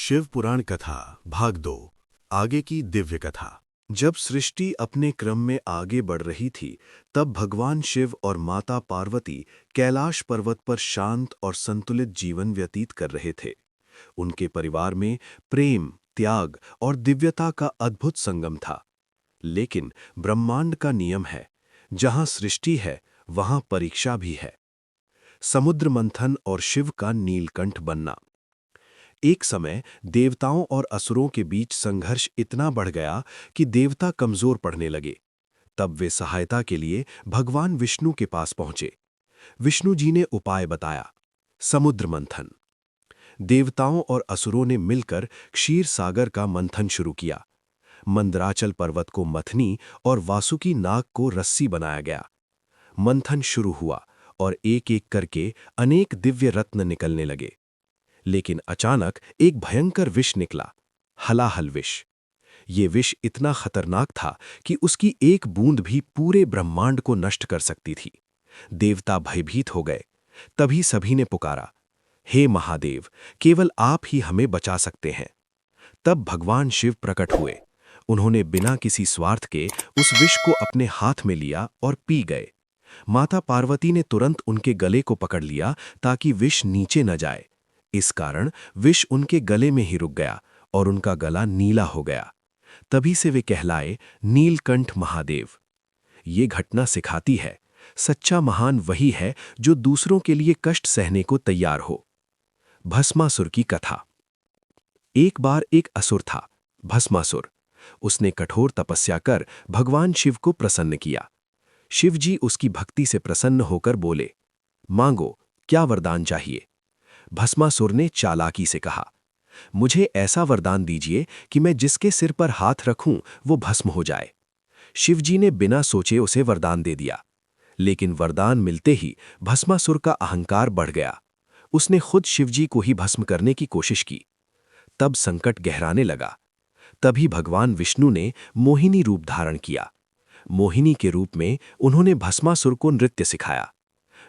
शिव पुराण कथा भाग 2 आगे की दिव्य कथा। जब सृष्टि अपने क्रम में आगे बढ़ रही थी, तब भगवान शिव और माता पार्वती कैलाश पर्वत पर शांत और संतुलित जीवन व्यतीत कर रहे थे। उनके परिवार में प्रेम, त्याग और दिव्यता का अद्भुत संगम था। लेकिन ब्रह्मांड का नियम है, जहां सृष्टि है, वहां परीक्षा भी है। समुद्र मंथन और शिव का नीलकंठ बनना। एक समय देवताओं और असुरों के बीच संघर्ष इतना बढ़ गया कि देवता कमजोर पड़ने लगे। तब वे सहायता के लिए भगवान विष्णु के पास पहुंचे। विष्णु जी ने उपाय बताया, समुद्र मंथन। देवताओं और असुरों ने मिलकर क्षीर सागर का मंथन शुरू किया। मंदराचल पर्वत को मथनी और वासुकी नाग को रस्सी बनाया गया। मंथन शुरू हुआ और एक एक करके अनेक दिव्य रत्न निकलने लगे। लेकिन अचानक एक भयंकर विष निकला, हलाहल विष। ये विष इतना खतरनाक था कि उसकी एक बूंद भी पूरे ब्रह्मांड को नष्ट कर सकती थी। देवता भयभीत हो गए। तभी सभी ने पुकारा, हे महादेव, केवल आप ही हमें बचा सकते हैं। तब भगवान शिव प्रकट हुए। उन्होंने बिना किसी स्वार्थ के उस विष को अपने हाथ में लिया और पी गए। माता पार्वती ने तुरंत उनके गले को पकड़ लिया ताकि विष नीचे न जाए। इस कारण विष उनके गले में ही रुक गया और उनका गला नीला हो गया। तभी से वे कहलाए नीलकंठ महादेव। ये घटना सिखाती है, सच्चा महान वही है जो दूसरों के लिए कष्ट सहने को तैयार हो। भस्मासुर की कथा। एक बार एक असुर था, भस्मासुर। उसने कठोर तपस्या कर भगवान शिव को प्रसन्न किया। शिव जी उसकी भक्ति से प्रसन्न होकर बोले, मांगो, क्या वरदान चाहिए? भस्मासुर ने चालाकी से कहा, मुझे ऐसा वरदान दीजिए कि मैं जिसके सिर पर हाथ रखूं वो भस्म हो जाए। शिवजी ने बिना सोचे उसे वरदान दे दिया। लेकिन वरदान मिलते ही भस्मासुर का अहंकार बढ़ गया। उसने खुद शिवजी को ही भस्म करने की कोशिश की। तब संकट गहराने लगा। तभी भगवान विष्णु ने मोहिनी रूप धारण किया। मोहिनी के रूप में उन्होंने भस्मासुर को नृत्य सिखाया।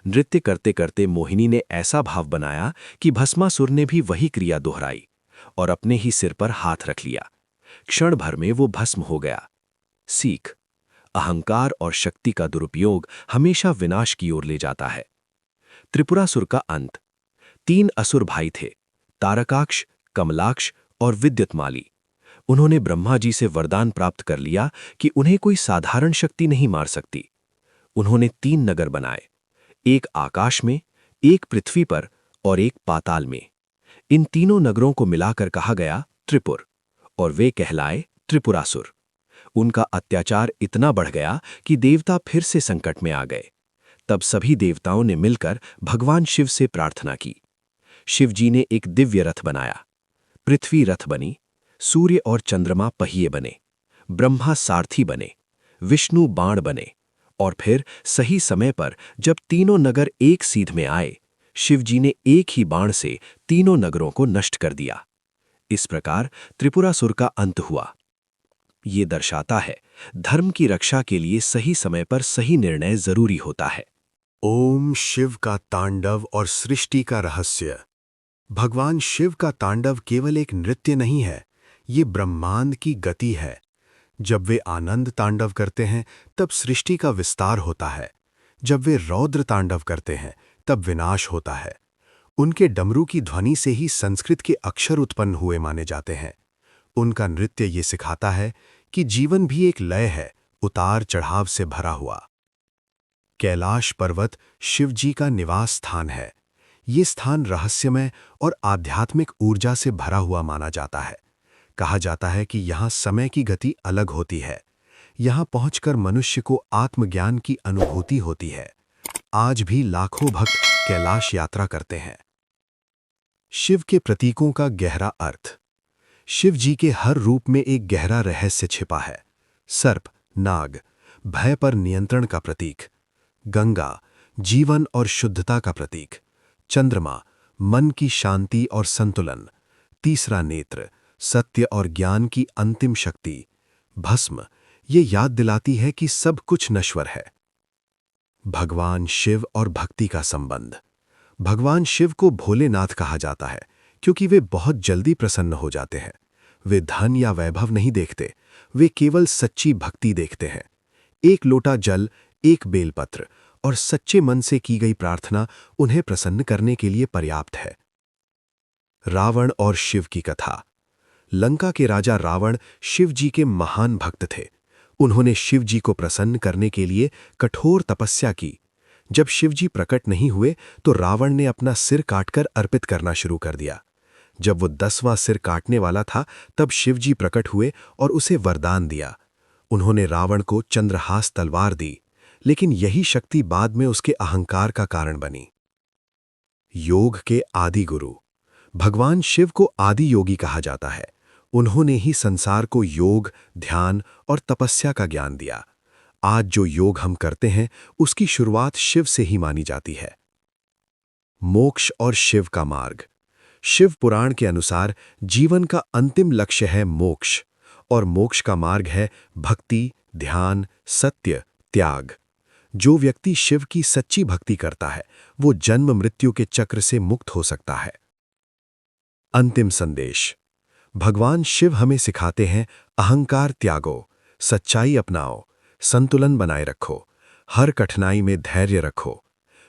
नृत्य करते करते मोहिनी ने ऐसा भाव बनाया कि भस्मासुर ने भी वही क्रिया दोहराई और अपने ही सिर पर हाथ रख लिया। क्षण भर में वो भस्म हो गया। सीख: अहंकार और शक्ति का दुरुपयोग हमेशा विनाश की ओर ले जाता है। त्रिपुरासुर का अंत। 3 असुर भाई थे, तारकाक्ष, कमलाक्ष और विद्युतमाली। उन्होंने ब्रह्मा जी से वरदान प्राप्त कर लिया कि उन्हें कोई साधारण शक्ति नहीं मार सकती। उन्होंने 3 नगर बनाए, एक आकाश में, एक पृथ्वी पर और एक पाताल में। इन तीनों नगरों को मिलाकर कहा गया त्रिपुर, और वे कहलाए त्रिपुरासुर। उनका अत्याचार इतना बढ़ गया कि देवता फिर से संकट में आ गए। तब सभी देवताओं ने मिलकर भगवान शिव से प्रार्थना की। शिव जी ने एक दिव्य रथ बनाया। पृथ्वी रथ बनी, सूर्य और चंद्रमा पहिए बने, ब्रह्मा सारथी बने, विष्णु बाण बने। और फिर सही समय पर जब तीनों नगर एक सीध में आए, शिवजी ने एक ही बाण से तीनों नगरों को नष्ट कर दिया। इस प्रकार त्रिपुरासुर का अंत हुआ। ये दर्शाता है, धर्म की रक्षा के लिए सही समय पर सही निर्णय जरूरी होता है। ओम शिव का तांडव और सृष्टि का रहस्य। भगवान शिव का तांडव केवल एक नृत्य नहीं है, ये ब्रह्मांड की गति है। जब वे आनंद तांडव करते हैं तब सृष्टि का विस्तार होता है। जब वे रौद्र तांडव करते हैं तब विनाश होता है। उनके डमरू की ध्वनि से ही संस्कृत के अक्षर उत्पन्न हुए माने जाते हैं। उनका नृत्य ये सिखाता है कि जीवन भी एक लय है, उतार चढ़ाव से भरा हुआ। कैलाश पर्वत शिव जी का निवास स्थान है। ये स्थान रहस्यमय और आध्यात्मिक ऊर्जा से भरा हुआ माना जाता है। कहा जाता है कि यहाँ समय की गति अलग होती है। यहाँ पहुंचकर मनुष्य को आत्मज्ञान की अनुभूति होती है। आज भी लाखों भक्त कैलाश यात्रा करते हैं। शिव के प्रतीकों का गहरा अर्थ। शिव जी के हर रूप में एक गहरा रहस्य छिपा है। सर्प, नाग, भय पर नियंत्रण का प्रतीक। गंगा, जीवन और शुद्धता का प्रतीक। चंद्रमा, मन की शांति और संतुलन। तीसरा नेत्र, सत्य और ज्ञान की अंतिम शक्ति। भस्म, ये याद दिलाती है कि सब कुछ नश्वर है। भगवान शिव और भक्ति का संबंध। भगवान शिव को भोलेनाथ कहा जाता है क्योंकि वे बहुत जल्दी प्रसन्न हो जाते हैं। वे धन या वैभव नहीं देखते, वे केवल सच्ची भक्ति देखते हैं। एक लोटा जल, एक बेलपत्र और सच्चे मन से की गई प्रार्थना उन्हें प्रसन्न करने के लिए पर्याप्त है। रावण और शिव की कथा। लंका के राजा रावण शिव जी के महान भक्त थे। उन्होंने शिव जी को प्रसन्न करने के लिए कठोर तपस्या की। जब शिव जी प्रकट नहीं हुए तो रावण ने अपना सिर काटकर अर्पित करना शुरू कर दिया। जब वो 10वां सिर काटने वाला था तब शिव जी प्रकट हुए और उसे वरदान दिया। उन्होंने रावण को चंद्रहास तलवार दी, लेकिन यही शक्ति बाद में उसके अहंकार का कारण बनी। योग के आदि गुरु। भगवान शिव को आदि योगी कहा जाता है। उन्होंने ही संसार को योग, ध्यान और तपस्या का ज्ञान दिया। आज जो योग हम करते हैं उसकी शुरुआत शिव से ही मानी जाती है। मोक्ष और शिव का मार्ग। शिव पुराण के अनुसार जीवन का अंतिम लक्ष्य है मोक्ष, और मोक्ष का मार्ग है भक्ति, ध्यान, सत्य, त्याग। जो व्यक्ति शिव की सच्ची भक्ति करता है वो जन्म मृत्यु के चक्र से मुक्त हो सकता है। अंतिम संदेश। भगवान शिव हमें सिखाते हैं, अहंकार त्यागो, सच्चाई अपनाओ, संतुलन बनाए रखो, हर कठिनाई में धैर्य रखो।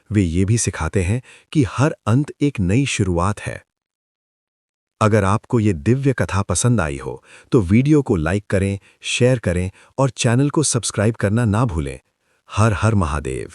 वे ये भी सिखाते हैं कि हर अंत एक नई शुरुआत है। अगर आपको ये दिव्य कथा पसंद आई हो तो वीडियो को लाइक करें, शेयर करें और चैनल को सब्सक्राइब करना ना भूलें। हर हर महादेव।